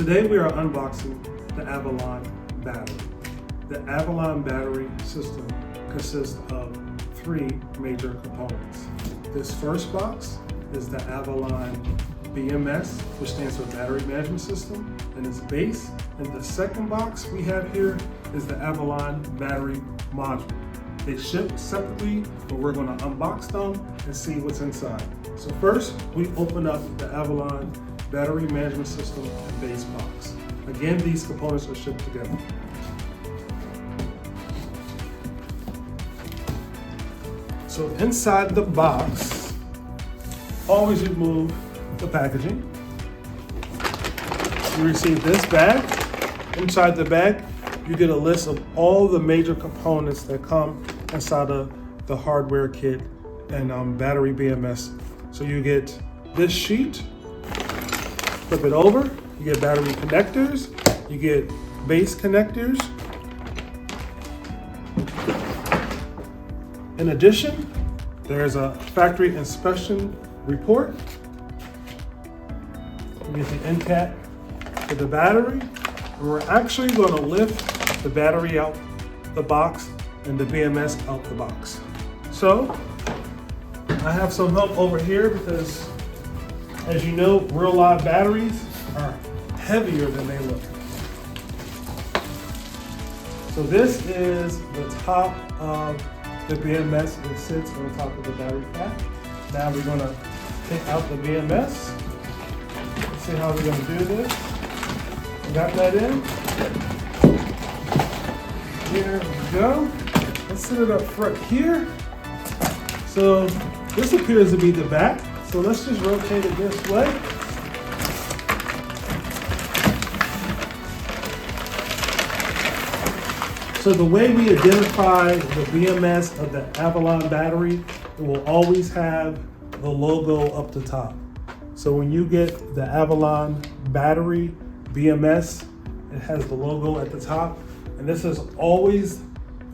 Today we are unboxing the Avalon battery. The Avalon battery system consists of three major components. This first box is the Avalon BMS, which stands for Battery Management System, and its base. And the second box we have here is the Avalon battery module. They ship separately, but we're going to unbox them and see what's inside. So first, we open up the Avalon battery management system and base box. Again, these components are shipped together. So inside the box, always remove the packaging. You receive this bag. Inside the bag, you get a list of all the major components that come inside of the hardware kit and battery BMS. So you get this sheet, flip it over, you get battery connectors, you get base connectors. In addition, there's a factory inspection report. You get the end cap for the battery. And we're actually going to lift the battery out the box and the BMS out the box. So I have some help over here because, as you know, real live batteries are heavier than they look. So this is the top of the BMS that sits on top of the battery pack. Now we're going to take out the BMS. Let's see how we're going to do this. We got that in. Here we go. Let's set it up front here. So this appears to be the back. So let's just rotate it this way. So the way we identify the BMS of the Avalon battery, it will always have the logo up the top. So when you get the Avalon battery BMS, it has the logo at the top, and this is always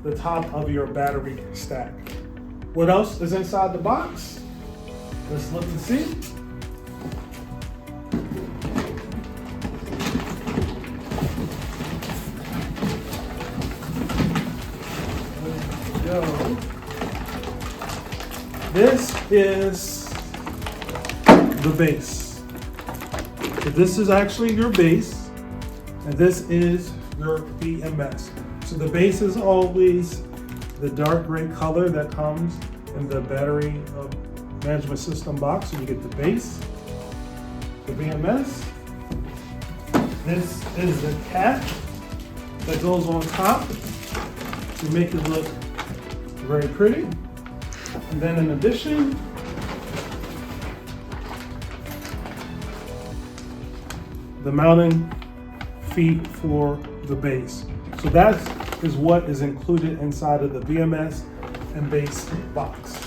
the top of your battery stack. What else is inside the box? Let's look and see. There we go. This is the base. So this is actually your base, and this is your BMS. So the base is always the dark gray color that comes in the battery management system box. So you get the base, the BMS. This is the cap that goes on top to make it look very pretty. And then in addition, the mounting feet for the base. So that is what is included inside of the BMS and base box.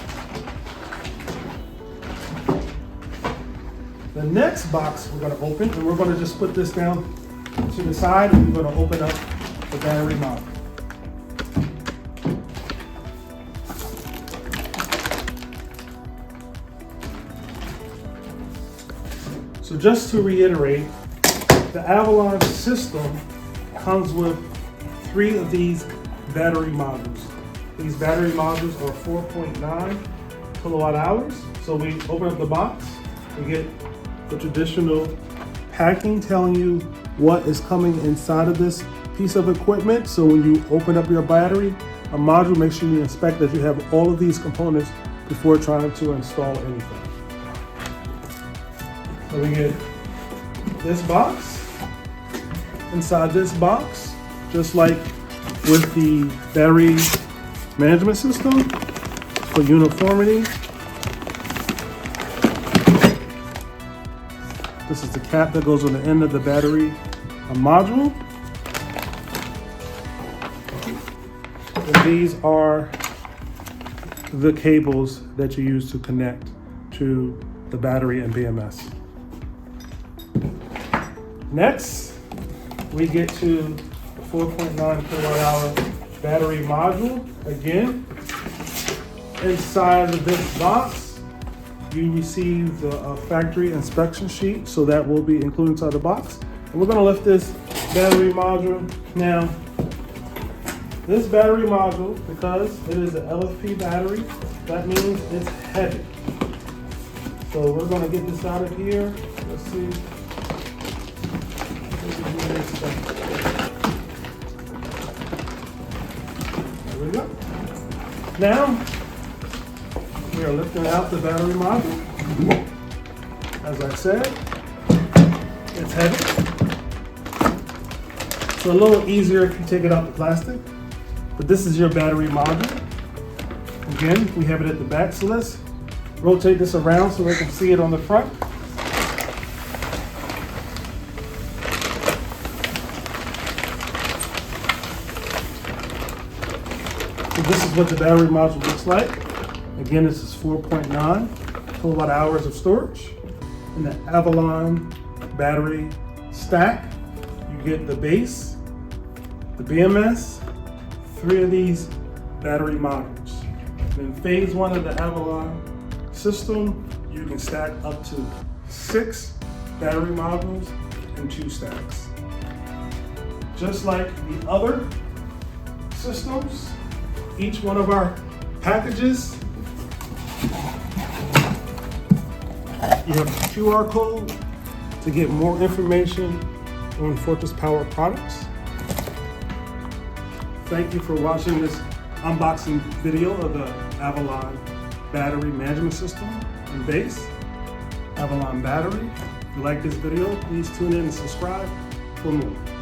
The next box we're going to open, and we're going to just put this down to the side, and we're going to open up the battery module. So just to reiterate, the Avalon system comes with three of these battery modules. These battery modules are 4.9 kilowatt hours. So we open up the box, we get the traditional packing telling you what is coming inside of this piece of equipment. So when you open up your battery, a module, make sure you inspect that you have all of these components before trying to install anything. So we get this box. Inside this box, just like with the battery management system, for uniformity, this is the cap that goes on the end of the battery module. And these are the cables that you use to connect to the battery and BMS. Next, we get to the 4.9 kilowatt hour battery module. Again, inside of this box, you receive the factory inspection sheet, so that will be included inside the box. And we're gonna lift this battery module. Now, this battery module, because it is an LFP battery, that means it's heavy. So we're gonna get this out of here. Let's see. There we go. Now, we are lifting out the battery module. As I said, it's heavy. It's a little easier if you take it out the plastic, but this is your battery module. Again, we have it at the back, so let's rotate this around so we can see it on the front. So this is what the battery module looks like. Again, this is 4.9 kilowatt hours of storage. In the Avalon battery stack, you get the base, the BMS, 3 of these battery modules. In phase 1 of the Avalon system, you can stack up to 6 battery modules in 2 stacks. Just like the other systems, each one of our packages, you have a QR code to get more information on Fortress Power products. Thank you for watching this unboxing video of the Avalon battery management system and base. Avalon battery. If you like this video, please tune in and subscribe for more.